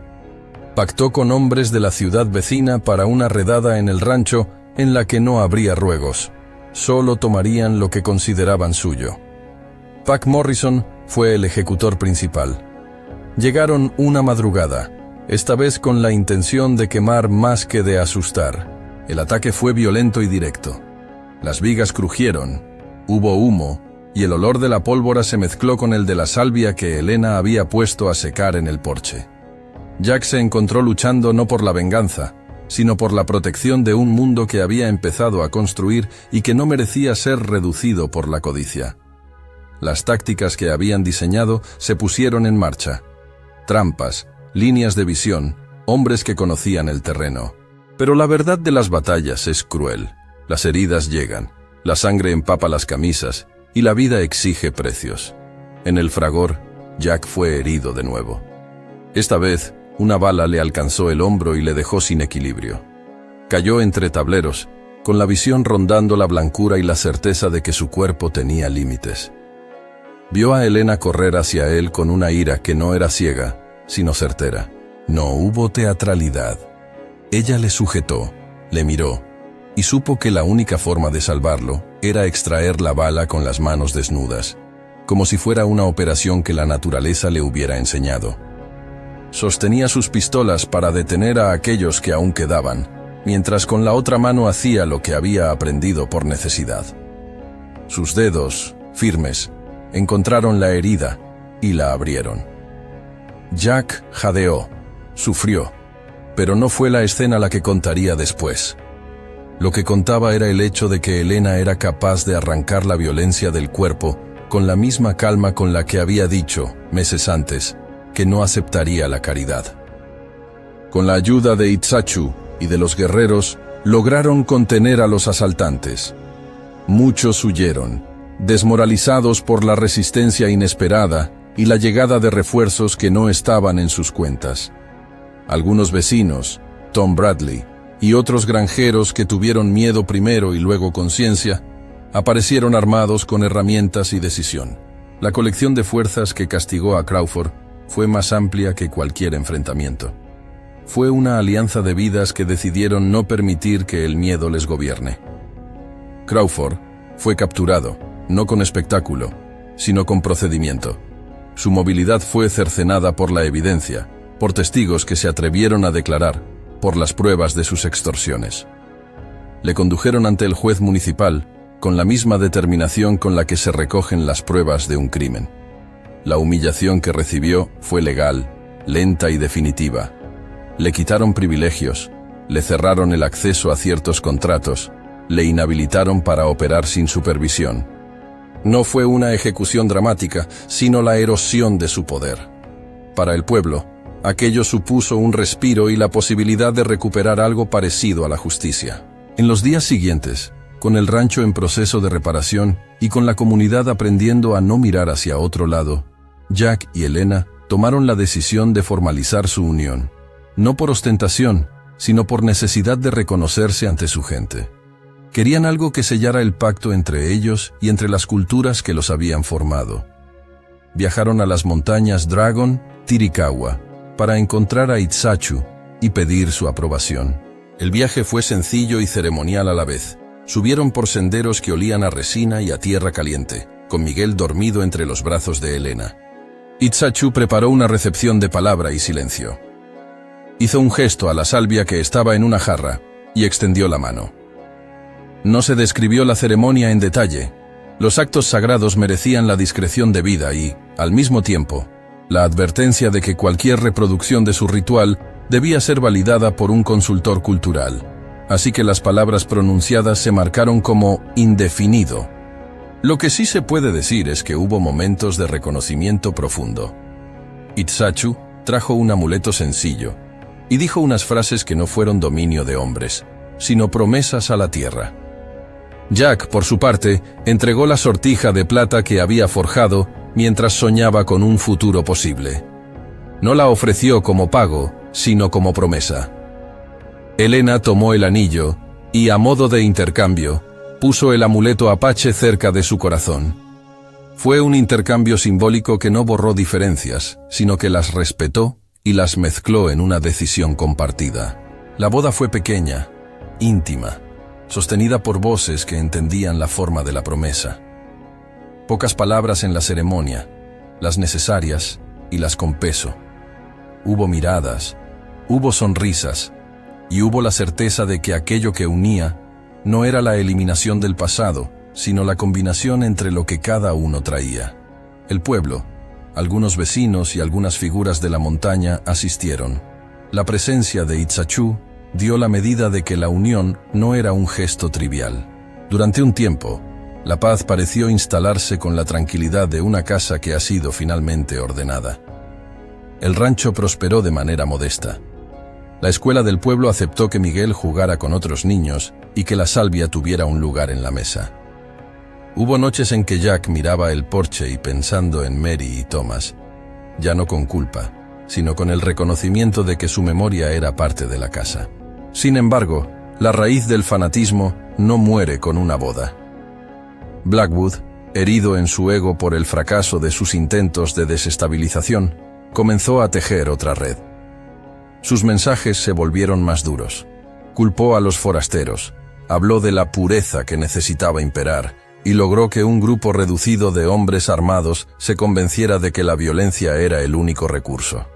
Pactó con hombres de la ciudad vecina para una redada en el rancho en la que no habría ruegos. Solo tomarían lo que consideraban suyo. Pac Morrison fue el ejecutor principal. Llegaron una madrugada, esta vez con la intención de quemar más que de asustar. El ataque fue violento y directo. Las vigas crujieron, hubo humo, y el olor de la pólvora se mezcló con el de la salvia que Elena había puesto a secar en el porche. Jack se encontró luchando no por la venganza, sino por la protección de un mundo que había empezado a construir y que no merecía ser reducido por la codicia. Las tácticas que habían diseñado se pusieron en marcha. Trampas, líneas de visión, hombres que conocían el terreno. Pero la verdad de las batallas es cruel. Las heridas llegan, la sangre empapa las camisas y la vida exige precios. En el fragor, Jack fue herido de nuevo. Esta vez, una bala le alcanzó el hombro y le dejó sin equilibrio. Cayó entre tableros, con la visión rondando la blancura y la certeza de que su cuerpo tenía límites. Vio a Elena correr hacia él con una ira que no era ciega, sino certera. No hubo teatralidad. Ella le sujetó, le miró, y supo que la única forma de salvarlo era extraer la bala con las manos desnudas, como si fuera una operación que la naturaleza le hubiera enseñado. Sostenía sus pistolas para detener a aquellos que aún quedaban, mientras con la otra mano hacía lo que había aprendido por necesidad. Sus dedos, firmes, encontraron la herida y la abrieron. Jack jadeó, sufrió, pero no fue la escena la que contaría después. Lo que contaba era el hecho de que Elena era capaz de arrancar la violencia del cuerpo con la misma calma con la que había dicho, meses antes, que no aceptaría la caridad. Con la ayuda de Itzachu y de los guerreros, lograron contener a los asaltantes. Muchos huyeron, desmoralizados por la resistencia inesperada y la llegada de refuerzos que no estaban en sus cuentas. Algunos vecinos, Tom Bradley, y otros granjeros que tuvieron miedo primero y luego conciencia, aparecieron armados con herramientas y decisión. La colección de fuerzas que castigó a Crawford fue más amplia que cualquier enfrentamiento. Fue una alianza de vidas que decidieron no permitir que el miedo les gobierne. Crawford fue capturado, no con espectáculo, sino con procedimiento. Su movilidad fue cercenada por la evidencia, por testigos que se atrevieron a declarar, por las pruebas de sus extorsiones. Le condujeron ante el juez municipal con la misma determinación con la que se recogen las pruebas de un crimen. La humillación que recibió fue legal, lenta y definitiva. Le quitaron privilegios, le cerraron el acceso a ciertos contratos, le inhabilitaron para operar sin supervisión. No fue una ejecución dramática, sino la erosión de su poder. Para el pueblo, aquello supuso un respiro y la posibilidad de recuperar algo parecido a la justicia. En los días siguientes, con el rancho en proceso de reparación y con la comunidad aprendiendo a no mirar hacia otro lado, Jack y Elena tomaron la decisión de formalizar su unión, no por ostentación, sino por necesidad de reconocerse ante su gente. Querían algo que sellara el pacto entre ellos y entre las culturas que los habían formado. viajaron a las montañas Dragon, Tirikawa, para encontrar a Itsachu y pedir su aprobación. El viaje fue sencillo y ceremonial a la vez. Subieron por senderos que olían a resina y a tierra caliente, con Miguel dormido entre los brazos de Elena. Itsachu preparó una recepción de palabra y silencio. Hizo un gesto a la salvia que estaba en una jarra y extendió la mano. No se describió la ceremonia en detalle. Los actos sagrados merecían la discreción debida y, al mismo tiempo, la advertencia de que cualquier reproducción de su ritual debía ser validada por un consultor cultural. Así que las palabras pronunciadas se marcaron como indefinido. Lo que sí se puede decir es que hubo momentos de reconocimiento profundo. Itsachu trajo un amuleto sencillo y dijo unas frases que no fueron dominio de hombres, sino promesas a la tierra. Jack, por su parte, entregó la sortija de plata que había forjado mientras soñaba con un futuro posible. No la ofreció como pago, sino como promesa. Elena tomó el anillo y, a modo de intercambio, puso el amuleto apache cerca de su corazón. Fue un intercambio simbólico que no borró diferencias, sino que las respetó y las mezcló en una decisión compartida. La boda fue pequeña, íntima, sostenida por voces que entendían la forma de la promesa. Pocas palabras en la ceremonia, las necesarias y las con peso. Hubo miradas, hubo sonrisas, y hubo la certeza de que aquello que unía no era la eliminación del pasado, sino la combinación entre lo que cada uno traía. El pueblo, algunos vecinos y algunas figuras de la montaña asistieron. La presencia de Itsachu dio la medida de que la unión no era un gesto trivial. Durante un tiempo, la paz pareció instalarse con la tranquilidad de una casa que ha sido finalmente ordenada. El rancho prosperó de manera modesta. La escuela del pueblo aceptó que Miguel jugara con otros niños y que la salvia tuviera un lugar en la mesa. Hubo noches en que Jack miraba el porche y pensando en Mary y Thomas, ya no con culpa, sino con el reconocimiento de que su memoria era parte de la casa. Sin embargo, la raíz del fanatismo no muere con una boda. Blackwood, herido en su ego por el fracaso de sus intentos de desestabilización, comenzó a tejer otra red. Sus mensajes se volvieron más duros. Culpó a los forasteros, habló de la pureza que necesitaba imperar y logró que un grupo reducido de hombres armados se convenciera de que la violencia era el único recurso.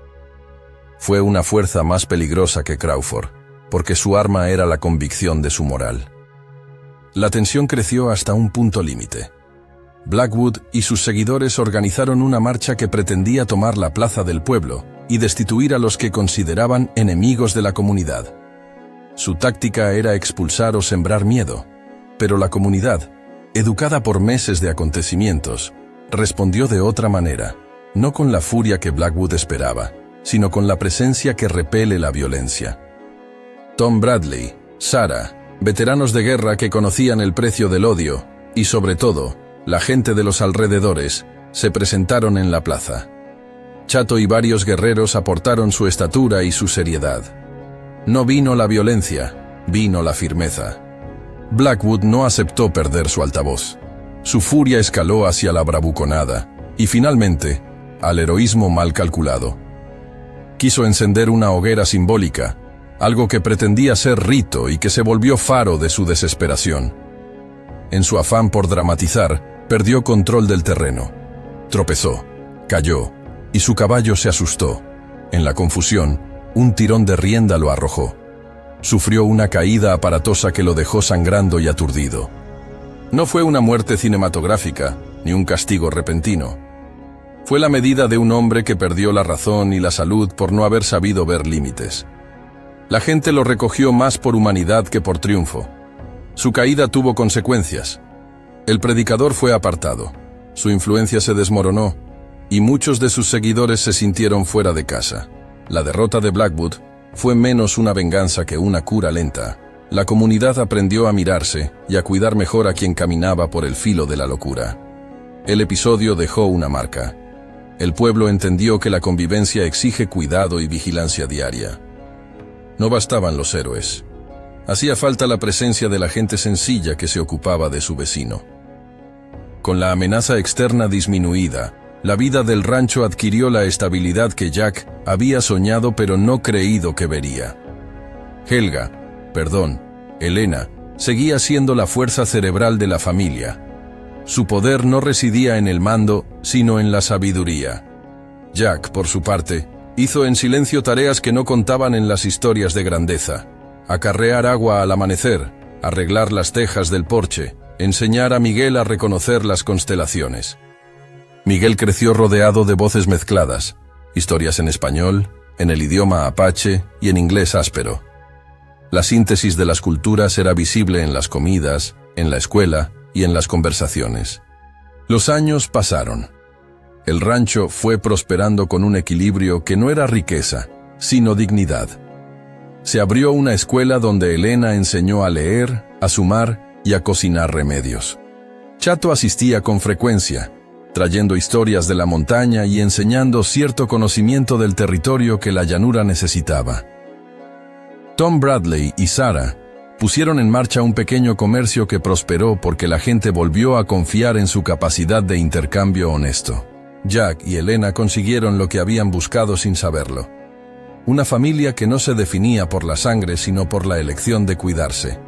Fue una fuerza más peligrosa que Crawford, porque su arma era la convicción de su moral. La tensión creció hasta un punto límite. Blackwood y sus seguidores organizaron una marcha que pretendía tomar la plaza del pueblo y destituir a los que consideraban enemigos de la comunidad. Su táctica era expulsar o sembrar miedo, pero la comunidad, educada por meses de acontecimientos, respondió de otra manera, no con la furia que Blackwood esperaba, sino con la presencia que repele la violencia. Tom Bradley, Sarah, veteranos de guerra que conocían el precio del odio, y sobre todo, la gente de los alrededores, se presentaron en la plaza. Chato y varios guerreros aportaron su estatura y su seriedad. No vino la violencia, vino la firmeza. Blackwood no aceptó perder su altavoz. Su furia escaló hacia la bravuconada, y finalmente, al heroísmo mal calculado. Quiso encender una hoguera simbólica, algo que pretendía ser rito y que se volvió faro de su desesperación. En su afán por dramatizar, perdió control del terreno. Tropezó, cayó, y su caballo se asustó. En la confusión, un tirón de rienda lo arrojó. Sufrió una caída aparatosa que lo dejó sangrando y aturdido. No fue una muerte cinematográfica, ni un castigo repentino. Fue la medida de un hombre que perdió la razón y la salud por no haber sabido ver límites. La gente lo recogió más por humanidad que por triunfo. Su caída tuvo consecuencias. El predicador fue apartado, su influencia se desmoronó, y muchos de sus seguidores se sintieron fuera de casa. La derrota de Blackwood fue menos una venganza que una cura lenta. La comunidad aprendió a mirarse y a cuidar mejor a quien caminaba por el filo de la locura. El episodio dejó una marca. El pueblo entendió que la convivencia exige cuidado y vigilancia diaria. No bastaban los héroes. Hacía falta la presencia de la gente sencilla que se ocupaba de su vecino. Con la amenaza externa disminuida, la vida del rancho adquirió la estabilidad que Jack había soñado pero no creído que vería. Elena, seguía siendo la fuerza cerebral de la familia. Su poder no residía en el mando, sino en la sabiduría. Jack, por su parte, hizo en silencio tareas que no contaban en las historias de grandeza. Acarrear agua al amanecer, arreglar las tejas del porche, enseñar a Miguel a reconocer las constelaciones. Miguel creció rodeado de voces mezcladas, historias en español, en el idioma apache y en inglés áspero. La síntesis de las culturas era visible en las comidas, en la escuela y en las conversaciones. Los años pasaron. El rancho fue prosperando con un equilibrio que no era riqueza, sino dignidad. Se abrió una escuela donde Elena enseñó a leer, a sumar y a cocinar remedios. Chato asistía con frecuencia, trayendo historias de la montaña y enseñando cierto conocimiento del territorio que la llanura necesitaba. Tom Bradley y Sarah pusieron en marcha un pequeño comercio que prosperó porque la gente volvió a confiar en su capacidad de intercambio honesto. Jack y Elena consiguieron lo que habían buscado sin saberlo. Una familia que no se definía por la sangre sino por la elección de cuidarse.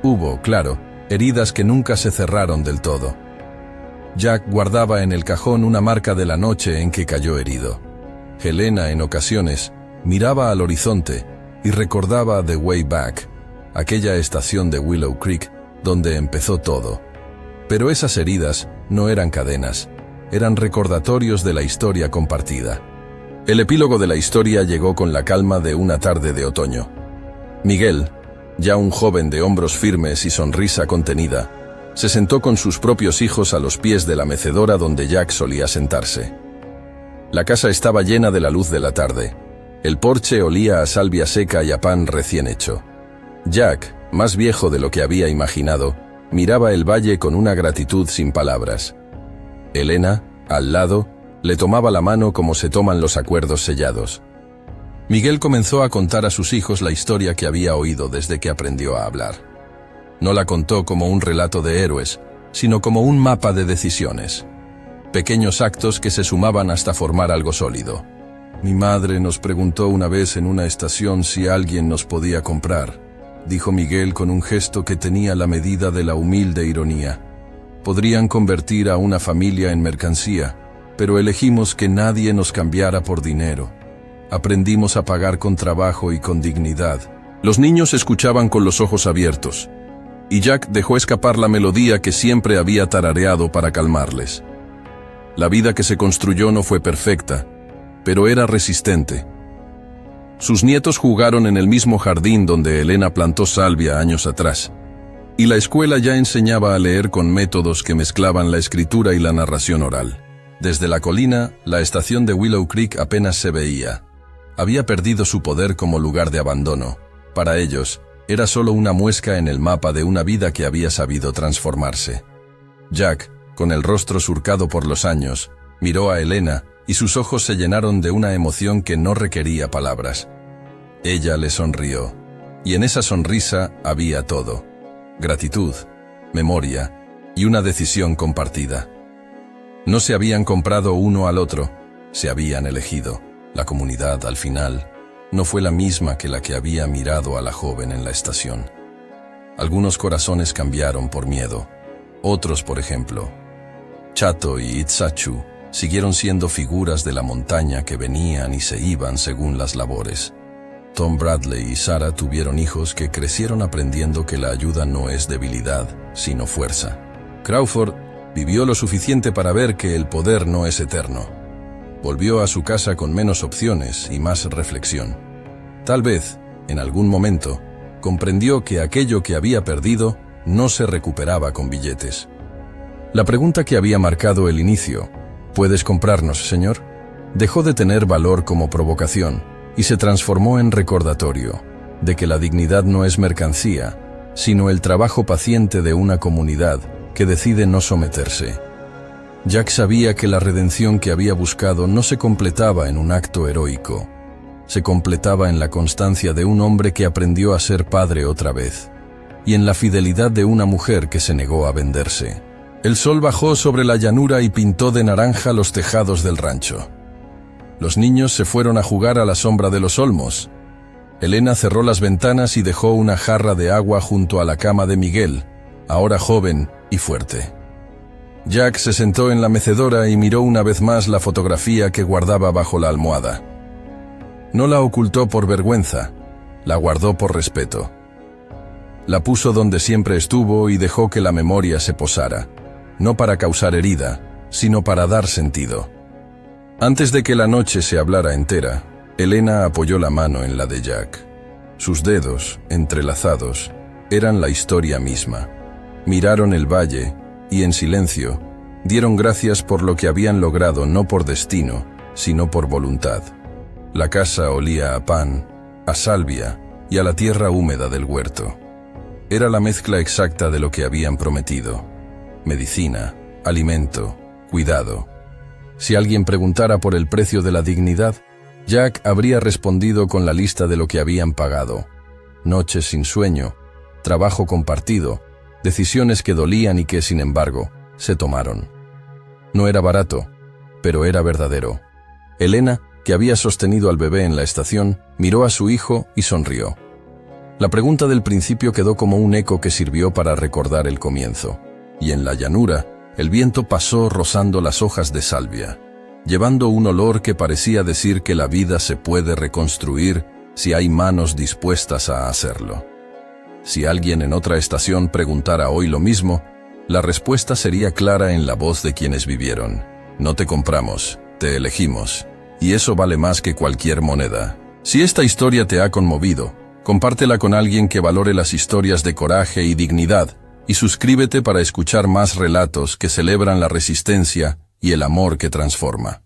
Hubo, claro, heridas que nunca se cerraron del todo. Jack guardaba en el cajón una marca de la noche en que cayó herido. Elena, en ocasiones, miraba al horizonte y recordaba The Way Back, aquella estación de Willow Creek donde empezó todo. Pero esas heridas no eran cadenas, eran recordatorios de la historia compartida. El epílogo de la historia llegó con la calma de una tarde de otoño. Miguel, ya un joven de hombros firmes y sonrisa contenida, se sentó con sus propios hijos a los pies de la mecedora donde Jack solía sentarse. La casa estaba llena de la luz de la tarde. El porche olía a salvia seca y a pan recién hecho. Jack, más viejo de lo que había imaginado, miraba el valle con una gratitud sin palabras. Elena, al lado, le tomaba la mano como se toman los acuerdos sellados. Miguel comenzó a contar a sus hijos la historia que había oído desde que aprendió a hablar. No la contó como un relato de héroes, sino como un mapa de decisiones. Pequeños actos que se sumaban hasta formar algo sólido. Mi madre nos preguntó una vez en una estación si alguien nos podía comprar, dijo Miguel con un gesto que tenía la medida de la humilde ironía. Podrían convertir a una familia en mercancía, pero elegimos que nadie nos cambiara por dinero. Aprendimos a pagar con trabajo y con dignidad. Los niños escuchaban con los ojos abiertos, y Jack dejó escapar la melodía que siempre había tarareado para calmarles. La vida que se construyó no fue perfecta, pero era resistente. Sus nietos jugaron en el mismo jardín donde Elena plantó salvia años atrás, y la escuela ya enseñaba a leer con métodos que mezclaban la escritura y la narración oral. Desde la colina, la estación de Willow Creek apenas se veía. Había perdido su poder como lugar de abandono. Para ellos, era solo una muesca en el mapa de una vida que había sabido transformarse. Jack, con el rostro surcado por los años, miró a Elena y sus ojos se llenaron de una emoción que no requería palabras. Ella le sonrió, y en esa sonrisa había todo: gratitud, memoria y una decisión compartida. No se habían comprado uno al otro, se habían elegido. La comunidad, al final, no fue la misma que la que había mirado a la joven en la estación. Algunos corazones cambiaron por miedo, otros, por ejemplo. Chato y Itzachu siguieron siendo figuras de la montaña que venían y se iban según las labores. Tom Bradley y Sarah tuvieron hijos que crecieron aprendiendo que la ayuda no es debilidad, sino fuerza. Crawford vivió lo suficiente para ver que el poder no es eterno. Volvió a su casa con menos opciones y más reflexión. Tal vez, en algún momento, comprendió que aquello que había perdido no se recuperaba con billetes. La pregunta que había marcado el inicio, ¿puedes comprarnos, señor?, dejó de tener valor como provocación y se transformó en recordatorio de que la dignidad no es mercancía, sino el trabajo paciente de una comunidad que decide no someterse. Jack sabía que la redención que había buscado no se completaba en un acto heroico, se completaba en la constancia de un hombre que aprendió a ser padre otra vez, y en la fidelidad de una mujer que se negó a venderse. El sol bajó sobre la llanura y pintó de naranja los tejados del rancho. Los niños se fueron a jugar a la sombra de los olmos. Elena cerró las ventanas y dejó una jarra de agua junto a la cama de Miguel, ahora joven y fuerte. Jack se sentó en la mecedora y miró una vez más la fotografía que guardaba bajo la almohada. No la ocultó por vergüenza, la guardó por respeto. La puso donde siempre estuvo y dejó que la memoria se posara, no para causar herida, sino para dar sentido. Antes de que la noche se hablara entera, Elena apoyó la mano en la de Jack. Sus dedos, entrelazados, eran la historia misma. Miraron el valle y, en silencio, dieron gracias por lo que habían logrado no por destino, sino por voluntad. La casa olía a pan, a salvia y a la tierra húmeda del huerto. Era la mezcla exacta de lo que habían prometido. Medicina, alimento, cuidado. Si alguien preguntara por el precio de la dignidad, Jack habría respondido con la lista de lo que habían pagado. Noches sin sueño, trabajo compartido, decisiones que dolían y que, sin embargo, se tomaron. No era barato, pero era verdadero. Elena, que había sostenido al bebé en la estación, miró a su hijo y sonrió. La pregunta del principio quedó como un eco que sirvió para recordar el comienzo. Y en la llanura, el viento pasó rozando las hojas de salvia, llevando un olor que parecía decir que la vida se puede reconstruir si hay manos dispuestas a hacerlo. Si alguien en otra estación preguntara hoy lo mismo, la respuesta sería clara en la voz de quienes vivieron. No te compramos, te elegimos. Y eso vale más que cualquier moneda. Si esta historia te ha conmovido, compártela con alguien que valore las historias de coraje y dignidad, y suscríbete para escuchar más relatos que celebran la resistencia y el amor que transforma.